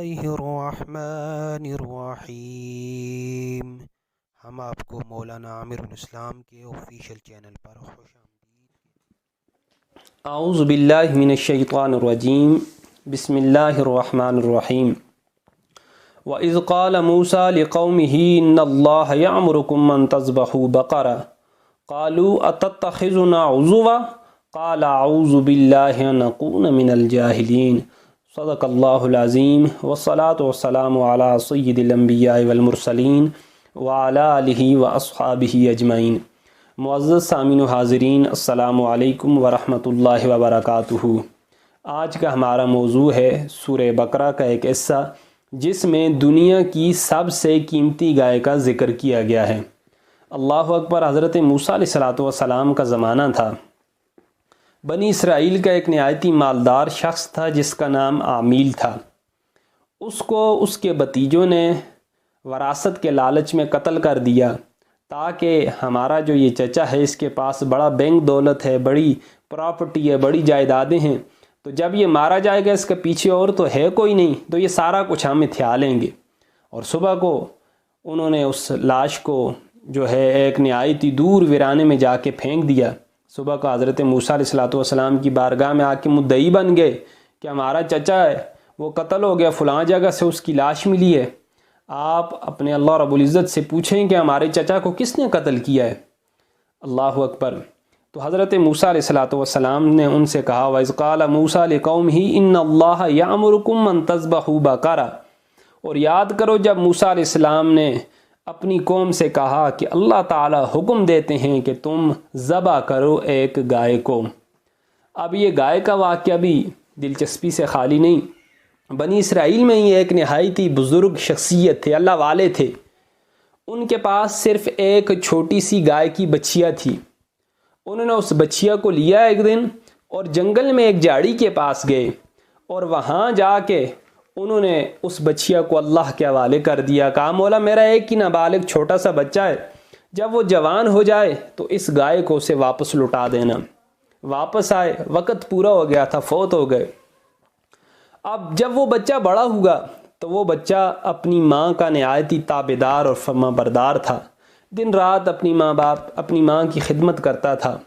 اللہ الرحمن الرحیم۔ ہم آپ کو مولانا عامر الاسلام کے آفیشیل چینل پر خوش آمدید۔ اعوذ باللہ من الشیطان الرجیم، بسم اللہ الرحمن الرحیم۔ وَإِذْ قَالَ مُوسَىٰ لِقَوْمِهِ إِنَّ اللَّهَ يَأْمُرُكُمْ أَن تَذْبَحُوا بَقَرَةً قَالُوا أَتَتَّخِذُنَا هُزُوًا قَالَ أَعُوذُ بِاللَّهِ أَنْ أَكُونَ مِنَ الْجَاهِلِينَ۔ صدق اللہ العظیم، والصلاة والسلام علی سید الانبیاء والمرسلین وعلی آلہ واصحابہ اجمعین۔ معزز سامعین و حاضرین، السلام علیکم ورحمۃ اللہ وبرکاتہ۔ آج کا ہمارا موضوع ہے سورہ بقرہ کا ایک حصہ جس میں دنیا کی سب سے قیمتی گائے کا ذکر کیا گیا ہے۔ اللہ اکبر۔ حضرت موسیٰ علیہ السلام کا زمانہ تھا۔ بنی اسرائیل کا ایک نہایتی مالدار شخص تھا جس کا نام عامیل تھا۔ اس کو اس کے بھتیجوں نے وراثت کے لالچ میں قتل کر دیا تاکہ ہمارا جو یہ چچا ہے اس کے پاس بڑا بینک دولت ہے، بڑی پراپرٹی ہے، بڑی جائیدادیں ہیں، تو جب یہ مارا جائے گا اس کے پیچھے اور تو ہے کوئی نہیں، تو یہ سارا کچھ ہمیں تھیا لیں گے۔ اور صبح کو انہوں نے اس لاش کو جو ہے ایک نہایتی دور ویرانے میں جا کے پھینک دیا۔ صبح کو حضرت موسیٰ علیہ السلام کی بارگاہ میں آ کے مدعی بن گئے کہ ہمارا چچا ہے وہ قتل ہو گیا، فلاں جگہ سے اس کی لاش ملی ہے، آپ اپنے اللہ رب العزت سے پوچھیں کہ ہمارے چچا کو کس نے قتل کیا ہے۔ اللہ اکبر۔ تو حضرت موسیٰ علیہ السلام نے ان سے کہا وَإِذْ قَالَ مُوسَىٰ لِقَوْمِهِ إِنَّ اللَّهَ يَأْمُرُكُمْ أَن تَذْبَحُوا بَقَرَةً۔ اور یاد کرو جب موسیٰ علیہ السلام نے اپنی قوم سے کہا کہ اللہ تعالیٰ حکم دیتے ہیں کہ تم ذبح کرو ایک گائے کو۔ اب یہ گائے کا واقعہ بھی دلچسپی سے خالی نہیں۔ بنی اسرائیل میں ہی ایک نہایتی بزرگ شخصیت تھے، اللہ والے تھے۔ ان کے پاس صرف ایک چھوٹی سی گائے کی بچیا تھی۔ انہوں نے اس بچیا کو لیا ایک دن اور جنگل میں ایک جھاڑی کے پاس گئے اور وہاں جا کے انہوں نے اس بچیا کو اللہ کے حوالے کر دیا۔ کہا مولا میرا ایک ہی نابالغ چھوٹا سا بچہ ہے، جب وہ جوان ہو جائے تو اس گائے کو اسے واپس لوٹا دینا۔ واپس آئے، وقت پورا ہو گیا تھا، فوت ہو گئے۔ اب جب وہ بچہ بڑا ہوا تو وہ بچہ اپنی ماں کا نہایتی تابعدار اور فرما بردار تھا، دن رات اپنی ماں کی خدمت کرتا تھا۔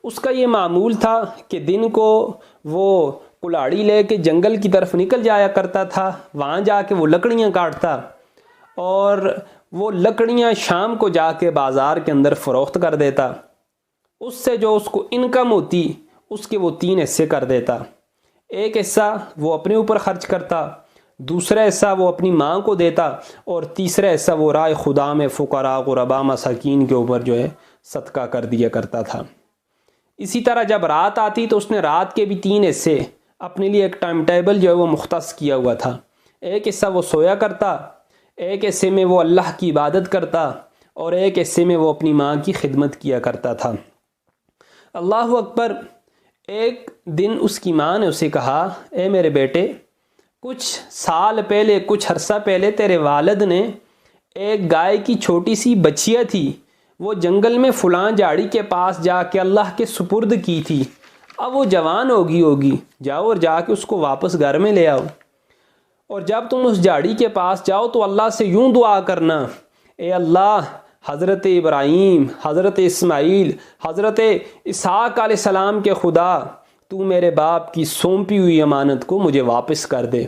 اس کا یہ معمول تھا کہ دن کو وہ کلاڑی لے کے جنگل کی طرف نکل جایا کرتا تھا، وہاں جا کے وہ لکڑیاں کاٹتا اور وہ لکڑیاں شام کو جا کے بازار کے اندر فروخت کر دیتا۔ اس سے جو اس کو انکم ہوتی اس کے وہ 3 حصے کر دیتا۔ ایک حصہ وہ اپنے اوپر خرچ کرتا، دوسرا حصہ وہ اپنی ماں کو دیتا اور تیسرا حصہ وہ راہ خدا میں فقراء غرباء مساکین کے اوپر جو ہے صدقہ کر دیا کرتا تھا۔ اسی طرح جب رات آتی تو اس نے رات کے بھی 3 حصے اپنے لیے ایک ٹائم ٹیبل جو ہے وہ مختص کیا ہوا تھا۔ ایک حصہ وہ سویا کرتا، ایک حصے میں وہ اللہ کی عبادت کرتا اور ایک حصے میں وہ اپنی ماں کی خدمت کیا کرتا تھا۔ اللہ اکبر۔ ایک دن اس کی ماں نے اسے کہا اے میرے بیٹے، کچھ سال پہلے، کچھ عرصہ پہلے تیرے والد نے ایک گائے کی چھوٹی سی بچیا تھی، وہ جنگل میں فلاں جھاڑی کے پاس جا کے اللہ کے سپرد کی تھی، اب وہ جوان ہوگی، جاؤ اور جا کے اس کو واپس گھر میں لے آؤ، اور جب تم اس جھاڑی کے پاس جاؤ تو اللہ سے یوں دعا کرنا اے اللہ، حضرت ابراہیم، حضرت اسماعیل، حضرت اسحاق علیہ السلام کے خدا، تو میرے باپ کی سونپی ہوئی امانت کو مجھے واپس کر دے۔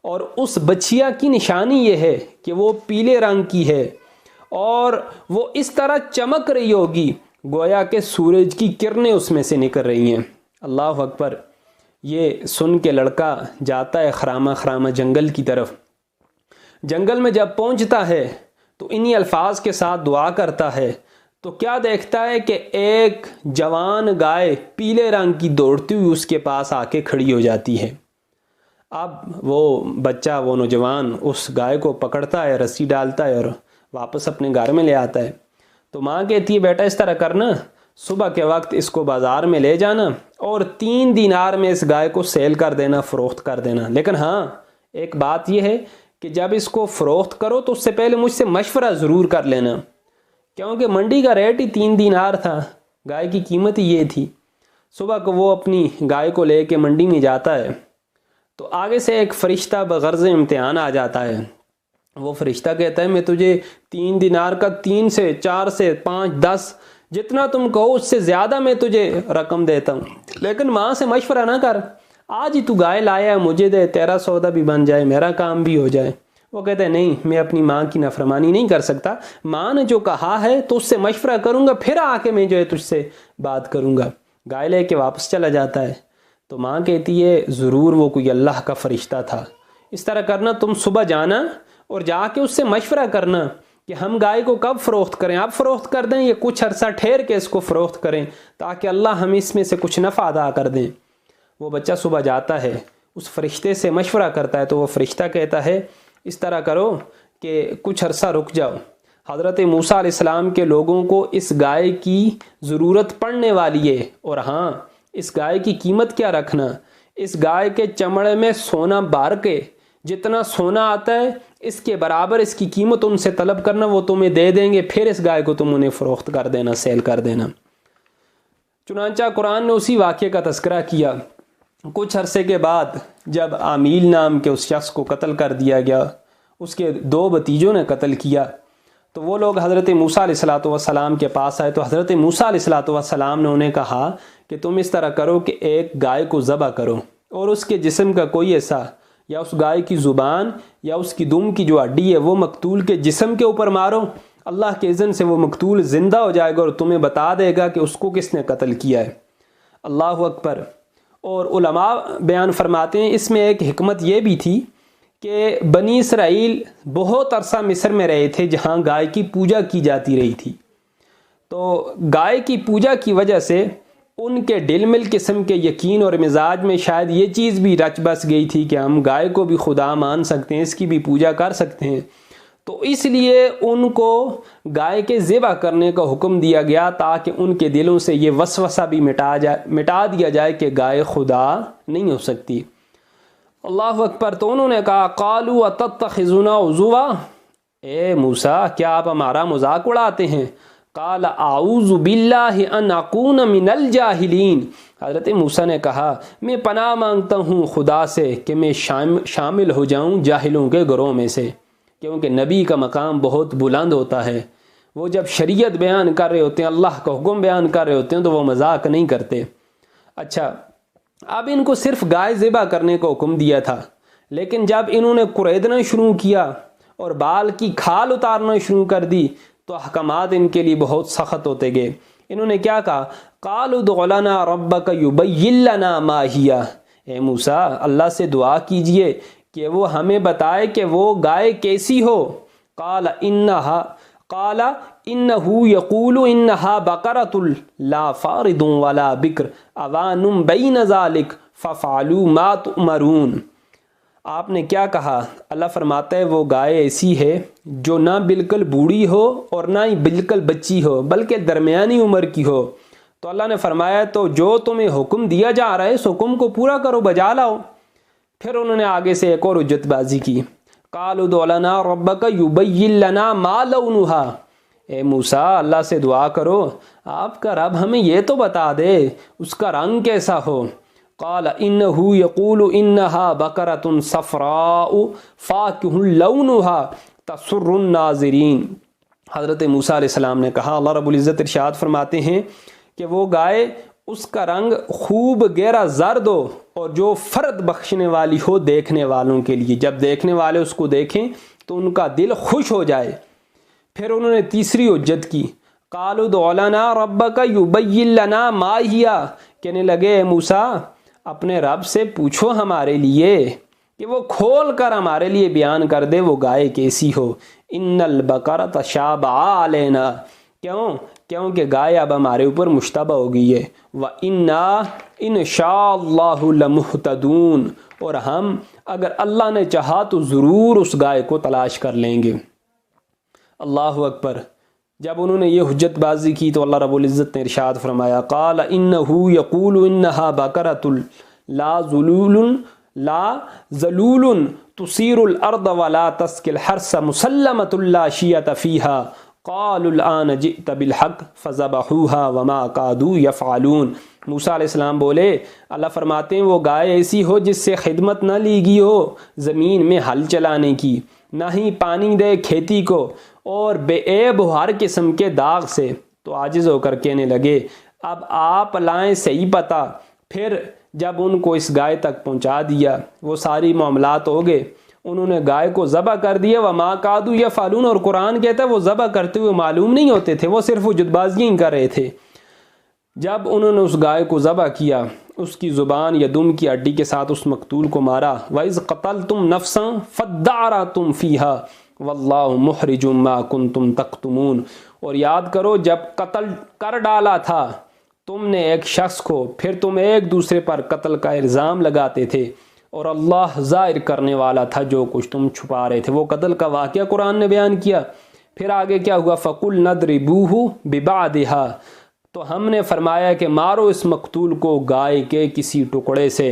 اور اس بچیا کی نشانی یہ ہے کہ وہ پیلے رنگ کی ہے اور وہ اس طرح چمک رہی ہوگی گویا کہ سورج کی کرنیں اس میں سے نکل رہی ہیں۔ اللہ اکبر۔ یہ سن کے لڑکا جاتا ہے خرامہ جنگل کی طرف۔ جنگل میں جب پہنچتا ہے تو انہی الفاظ کے ساتھ دعا کرتا ہے تو کیا دیکھتا ہے کہ ایک جوان گائے پیلے رنگ کی دوڑتی ہوئی اس کے پاس آ کے کھڑی ہو جاتی ہے۔ اب وہ بچہ، وہ نوجوان اس گائے کو پکڑتا ہے، رسی ڈالتا ہے اور واپس اپنے گھر میں لے آتا ہے۔ تو ماں کہتی ہے بیٹا اس طرح کرنا، صبح کے وقت اس کو بازار میں لے جانا اور 3 دینار میں اس گائے کو سیل کر دینا، فروخت کر دینا۔ لیکن ہاں ایک بات یہ ہے کہ جب اس کو فروخت کرو تو اس سے پہلے مجھ سے مشورہ ضرور کر لینا، کیونکہ منڈی کا ریٹ ہی 3 دینار تھا، گائے کی قیمت ہی یہ تھی۔ صبح کو وہ اپنی گائے کو لے کے منڈی میں جاتا ہے تو آگے سے ایک فرشتہ بغرض امتحان آ جاتا ہے. وہ فرشتہ کہتا ہے میں تجھے 3 دینار کا 3 سے 4 سے 5 10 جتنا تم کہو اس سے زیادہ میں تجھے رقم دیتا ہوں، لیکن ماں سے مشورہ نہ کر، آج ہی تو گائے لایا ہے مجھے دے، تیرا سودا بھی بن جائے، میرا کام بھی ہو جائے. وہ کہتا ہے نہیں، میں اپنی ماں کی نافرمانی نہیں کر سکتا، ماں نے جو کہا ہے تو اس سے مشورہ کروں گا، پھر آ کے میں جو ہے تجھ سے بات کروں گا. گائے لے کے واپس چلا جاتا ہے. تو ماں کہتی ہے ضرور وہ کوئی اللہ کا فرشتہ تھا. اس طرح کرنا، تم صبح جانا اور جا کے اس سے مشورہ کرنا کہ ہم گائے کو کب فروخت کریں، اب فروخت کر دیں یا کچھ عرصہ ٹھہر کے اس کو فروخت کریں تاکہ اللہ ہمیں اس میں سے کچھ نفع ادا کر دیں. وہ بچہ صبح جاتا ہے، اس فرشتے سے مشورہ کرتا ہے، تو وہ فرشتہ کہتا ہے اس طرح کرو کہ کچھ عرصہ رک جاؤ. حضرت موسیٰ علیہ السلام کے لوگوں کو اس گائے کی ضرورت پڑنے والی ہے، اور ہاں اس گائے کی قیمت کیا رکھنا، اس گائے کے چمڑے میں سونا بار کے جتنا سونا آتا ہے اس کے برابر اس کی قیمت ان سے طلب کرنا، وہ تمہیں دے دیں گے، پھر اس گائے کو تم انہیں فروخت کر دینا، سیل کر دینا. چنانچہ قرآن نے اسی واقعے کا تذکرہ کیا. کچھ عرصے کے بعد جب عامیل نام کے اس شخص کو قتل کر دیا گیا، اس کے 2 بھتیجوں نے قتل کیا، تو وہ لوگ حضرت موسیٰ علیہ السلام کے پاس آئے. تو حضرت موسیٰ علیہ السلام نے انہیں کہا کہ تم اس طرح کرو کہ ایک گائے کو ذبح کرو اور اس کے جسم کا کوئی حصہ یا اس گائے کی زبان یا اس کی دم کی جو ہڈی ہے وہ مقتول کے جسم کے اوپر مارو، اللہ کے اذن سے وہ مقتول زندہ ہو جائے گا اور تمہیں بتا دے گا کہ اس کو کس نے قتل کیا ہے. اللہ اکبر. اور علماء بیان فرماتے ہیں اس میں ایک حکمت یہ بھی تھی کہ بنی اسرائیل بہت عرصہ مصر میں رہے تھے جہاں گائے کی پوجا کی جاتی رہی تھی. تو گائے کی پوجا کی وجہ سے ان کے دل میں قسم کے یقین اور مزاج میں شاید یہ چیز بھی رچ بس گئی تھی کہ ہم گائے کو بھی خدا مان سکتے ہیں، اس کی بھی پوجا کر سکتے ہیں. تو اس لیے ان کو گائے کے ذبح کرنے کا حکم دیا گیا تاکہ ان کے دلوں سے یہ وسوسہ بھی مٹا دیا جائے کہ گائے خدا نہیں ہو سکتی. اللہ اکبر. تو انہوں نے کہا قالوا اتتخذنا عضوا، اے موسیٰ کیا آپ ہمارا مذاق اڑاتے ہیں؟ قال اعوذ باللہ ان اکون من الجاہلین. حضرت موسیٰ نے کہا میں پناہ مانگتا ہوں خدا سے کہ میں شامل ہو جاؤں جاہلوں کے گروہ میں سے، کیونکہ نبی کا مقام بہت بلند ہوتا ہے. وہ جب شریعت بیان کر رہے ہوتے ہیں، اللہ کا حکم بیان کر رہے ہوتے ہیں تو وہ مذاق نہیں کرتے. اچھا، اب ان کو صرف گائے ذبح کرنے کا حکم دیا تھا، لیکن جب انہوں نے قریدنا شروع کیا اور بال کی کھال اتارنا شروع کر دی تو احکامات ان کے لیے بہت سخت ہوتے گئے. انہوں نے کیا کہا؟ قالوا ادع لنا ربک یبین لنا ما ہی. اے موسیٰ اللہ سے دعا کیجئے کہ وہ ہمیں بتائے کہ وہ گائے کیسی ہو. قال انہ یقول انہا بقرۃ لا فارض ولا بکر اوان بین ذلک ففعلوا ما تؤمرون. آپ نے کیا کہا؟ اللہ فرماتا ہے وہ گائے ایسی ہے جو نہ بالکل بوڑھی ہو اور نہ ہی بالکل بچی ہو بلکہ درمیانی عمر کی ہو. تو اللہ نے فرمایا تو جو تمہیں حکم دیا جا رہا ہے اس حکم کو پورا کرو، بجا لاؤ. پھر انہوں نے آگے سے ایک اور حجت بازی کی. قالوا ادع لنا ربک یبین لنا ما لونھا. اے موسیٰ اللہ سے دعا کرو آپ کا رب ہمیں یہ تو بتا دے اس کا رنگ کیسا ہو. قال انہ یقول انہا بقرۃ صفراء فاقع لونھا تسر الناظرین. حضرت موسیٰ علیہ السلام نے کہا، اللہ رب العزت ارشاد فرماتے ہیں کہ وہ گائے اس کا رنگ خوب گہرا زرد ہو اور جو فرد بخشنے والی ہو دیکھنے والوں کے لیے، جب دیکھنے والے اس کو دیکھیں تو ان کا دل خوش ہو جائے. پھر انہوں نے تیسری حجت کی. قالوا ادع لنا ربک یبین لنا ما ہی. کہنے لگے اے موسیٰ اپنے رب سے پوچھو ہمارے لیے کہ وہ کھول کر ہمارے لیے بیان کر دے وہ گائے کیسی ہو. ان البقرۃ شابع علینا. کیونکہ گائے اب ہمارے اوپر مشتبہ ہو گئی ہے. وَإِنَّا إِنْ شَاءَ اللَّهُ لَمُهْتَدُونَ. اور ہم اگر اللہ نے چاہا تو ضرور اس گائے کو تلاش کر لیں گے. اللہ اکبر. جب انہوں نے یہ حجت بازی کی تو اللہ رب العزت نے ارشاد فرمایا قال انہ یقول انہا بقرۃ لا ذلول تثیر الارض ولا تسقی الحرث مسلمۃ لا شیۃ فیہا قالوا الآن جئت بالحق فذبحوها وما كادوا يفعلون۔ موسیٰ علیہ السلام بولے، اللہ فرماتے ہیں وہ گائے ایسی ہو جس سے خدمت نہ لی گئی ہو زمین میں ہل چلانے کی، نہ ہی پانی دے کھیتی کو، اور بے عیب ہو ہر قسم کے داغ سے۔ تو عاجز ہو کر کہنے لگے اب آپ لائیں صحیح پتہ۔ پھر جب ان کو اس گائے تک پہنچا دیا، وہ ساری معاملات ہو گئے، انہوں نے گائے کو ذبح کر دیا، وما کادوا یفعلون، اور قرآن کہتا ہے وہ ذبح کرتے ہوئے معلوم نہیں ہوتے تھے، وہ صرف وجود بازیاں ہی کر رہے تھے۔ جب انہوں نے اس گائے کو ذبح کیا، اس کی زبان یا دم کی ہڈی کے ساتھ اس مقتول کو مارا۔ وَإِذْ قَتَلْتُمْ نَفْسًا فَادَّارَأْتُمْ فِيهَا وَاللَّهُ مُخْرِجٌ مَا كُنْتُمْ تَكْتُمُونَ، اور یاد کرو جب قتل کر ڈالا تھا تم نے ایک شخص کو، پھر تم ایک دوسرے پر قتل کا الزام لگاتے تھے، اور اللہ ظاہر کرنے والا تھا جو کچھ تم چھپا رہے تھے۔ وہ قتل کا واقعہ قرآن نے بیان کیا۔ پھر آگے کیا ہوا؟ فَقُلْنَا اضْرِبُوهُ بِبَعْضِهَا، تو ہم نے فرمایا کہ مارو اس مقتول کو گائے کے کسی ٹکڑے سے۔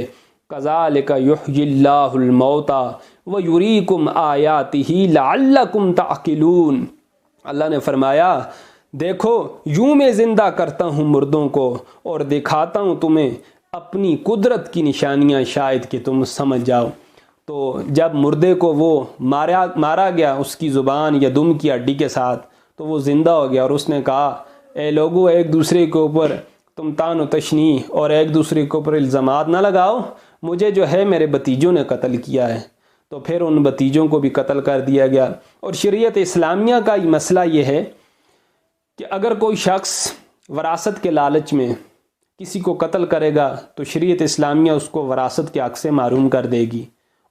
كَذَلِكَ يُحْيِي اللَّهُ الْمَوْتَى وَيُرِيكُمْ آيَاتِهِ لَعَلَّكُمْ تَعْقِلُونَ، اللہ نے فرمایا دیکھو یوں میں زندہ کرتا ہوں مردوں کو اور دکھاتا ہوں تمہیں اپنی قدرت کی نشانیاں، شاید کہ تم سمجھ جاؤ۔ تو جب مردے کو وہ مارا گیا اس کی زبان یا دم کی ہڈی کے ساتھ، تو وہ زندہ ہو گیا، اور اس نے کہا اے لوگو ایک دوسرے کے اوپر تم تان و تشنیع اور ایک دوسرے کے اوپر الزامات نہ لگاؤ، مجھے جو ہے میرے بھتیجوں نے قتل کیا ہے۔ تو پھر ان بھتیجوں کو بھی قتل کر دیا گیا۔ اور شریعت اسلامیہ کا مسئلہ یہ ہے کہ اگر کوئی شخص وراثت کے لالچ میں کسی کو قتل کرے گا تو شریعت اسلامیہ اس کو وراثت کے حق سے محروم کر دے گی،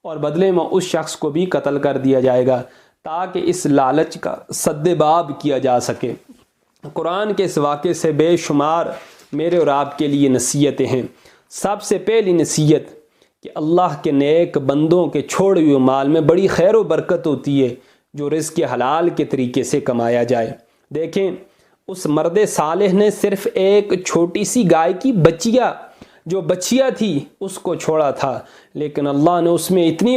اور بدلے میں اس شخص کو بھی قتل کر دیا جائے گا تاکہ اس لالچ کا سد باب کیا جا سکے۔ قرآن کے اس واقعے سے بے شمار میرے اور آپ کے لیے نصیحتیں ہیں۔ سب سے پہلی نصیحت کہ اللہ کے نیک بندوں کے چھوڑے ہوئے مال میں بڑی خیر و برکت ہوتی ہے جو رزق حلال کے طریقے سے کمایا جائے۔ دیکھیں اس مرد صالح نے صرف ایک چھوٹی سی گائے کی جو بچیا تھی اس کو چھوڑا تھا، لیکن اللہ نے اس میں اتنی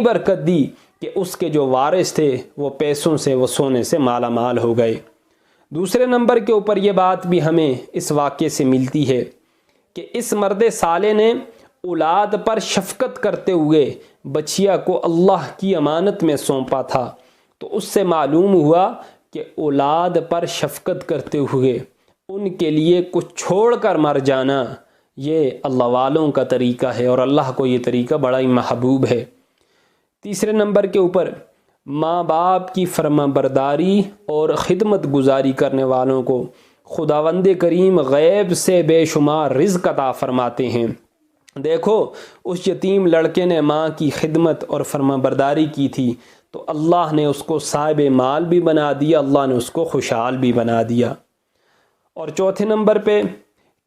برکت دی کہ اس کے جو وارث تھے وہ پیسوں سے، وہ سونے سے مالا مال ہو گئے۔ دوسرے نمبر کے اوپر یہ بات بھی ہمیں اس واقعے سے ملتی ہے کہ اس مرد صالح نے اولاد پر شفقت کرتے ہوئے بچیا کو اللہ کی امانت میں سونپا تھا۔ تو اس سے معلوم ہوا کہ اولاد پر شفقت کرتے ہوئے ان کے لیے کچھ چھوڑ کر مر جانا یہ اللہ والوں کا طریقہ ہے، اور اللہ کو یہ طریقہ بڑا ہی محبوب ہے۔ تیسرے نمبر کے اوپر ماں باپ کی فرما برداری اور خدمت گزاری کرنے والوں کو خداوند کریم غیب سے بے شمار رزق عطا فرماتے ہیں۔ دیکھو اس یتیم لڑکے نے ماں کی خدمت اور فرما برداری کی تھی تو اللہ نے اس کو صاحب مال بھی بنا دیا، اللہ نے اس کو خوشحال بھی بنا دیا۔ اور چوتھے نمبر پہ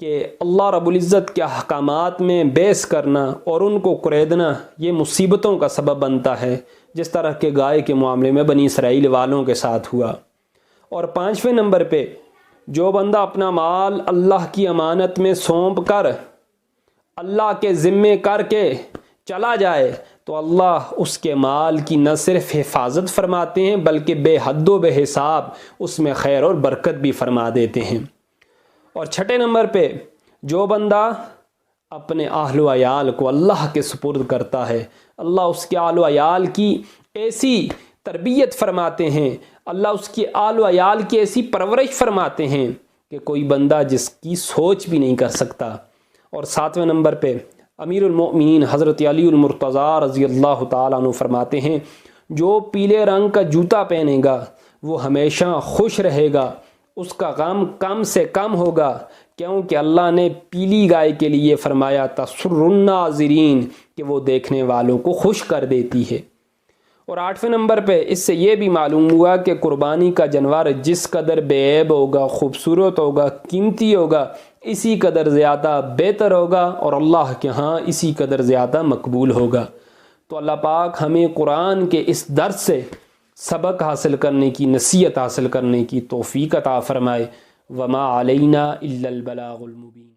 کہ اللہ رب العزت کے احکامات میں بحث کرنا اور ان کو کریدنا یہ مصیبتوں کا سبب بنتا ہے، جس طرح کے گائے کے معاملے میں بنی اسرائیل والوں کے ساتھ ہوا۔ اور پانچویں نمبر پہ جو بندہ اپنا مال اللہ کی امانت میں سونپ کر اللہ کے ذمے کر کے چلا جائے تو اللہ اس کے مال کی نہ صرف حفاظت فرماتے ہیں بلکہ بے حد و بے حساب اس میں خیر اور برکت بھی فرما دیتے ہیں۔ اور چھٹے نمبر پہ جو بندہ اپنے اہل و عیال کو اللہ کے سپرد کرتا ہے، اللہ اس کے اہل و عیال کی ایسی تربیت فرماتے ہیں، اللہ اس کی اہل و عیال کی ایسی پرورش فرماتے ہیں کہ کوئی بندہ جس کی سوچ بھی نہیں کر سکتا۔ اور ساتویں نمبر پہ امیر المؤمنین حضرت علی المرتضیٰ رضی اللہ تعالیٰ عنہ فرماتے ہیں جو پیلے رنگ کا جوتا پہنے گا وہ ہمیشہ خوش رہے گا، اس کا غم کم سے کم ہوگا، کیونکہ اللہ نے پیلی گائے کے لیے فرمایا تسر الناظرین کہ وہ دیکھنے والوں کو خوش کر دیتی ہے۔ اور آٹھویں نمبر پہ اس سے یہ بھی معلوم ہوا کہ قربانی کا جانور جس قدر بے عیب ہوگا، خوبصورت ہوگا، قیمتی ہوگا، اسی قدر زیادہ بہتر ہوگا اور اللہ کے ہاں اسی قدر زیادہ مقبول ہوگا۔ تو اللہ پاک ہمیں قرآن کے اس درس سے سبق حاصل کرنے کی، نصیحت حاصل کرنے کی توفیق عطا فرمائے۔ وما علینا الا البلاغ المبین۔